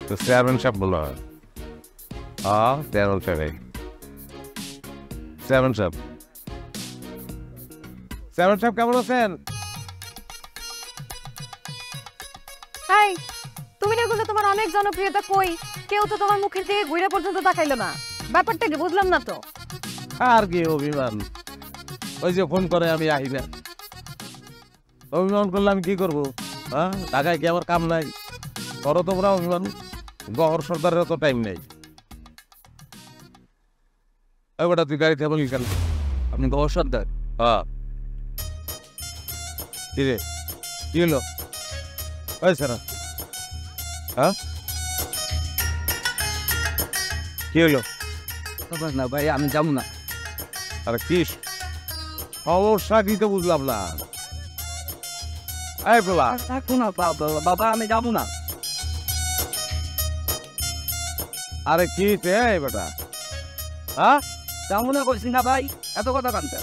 তো চেয়ারম্যান সাহেব বলো হ্যাঁ চেয়ারম্যান সাহেব চেয়ারম্যান সাহেব চেয়ারম্যান সাহেব কেমন আছেন? হাই, তুমি না বললে তোমার অনেক জনপ্রিয়তা, কই কেউ তো তোমার মুখের দিকে ঘুরে পর্যন্ত তাকাইলো না, ব্যাপারটা কি বুঝলাম না তো। আর কি অভিমান, ওই যে ফোন করে আমি আহি না, অভিমান করলে আমি কি করবো? হ্যাঁ টাকায় কি আমার কাম নাই? করো তোমরা অভিমান, গহর সর্দারের তো টাইম নেই। ওই বেটা তুই গাড়িতে বলি কেন? আপনি গহর সর্দার? হ্যাঁ কি রে কি হলো? ওই সারা হ্যাঁ কি হলো? না ভাই আমি যাবো না। আরে কি সমস্যা কি তো বুঝলাম না। এই বাবা থাকুন না বাবা, আমি যাবো না। আরে কি রে বেটা? হ্যাঁ যাবো না কইছি না ভাই, এত কথা কানতে।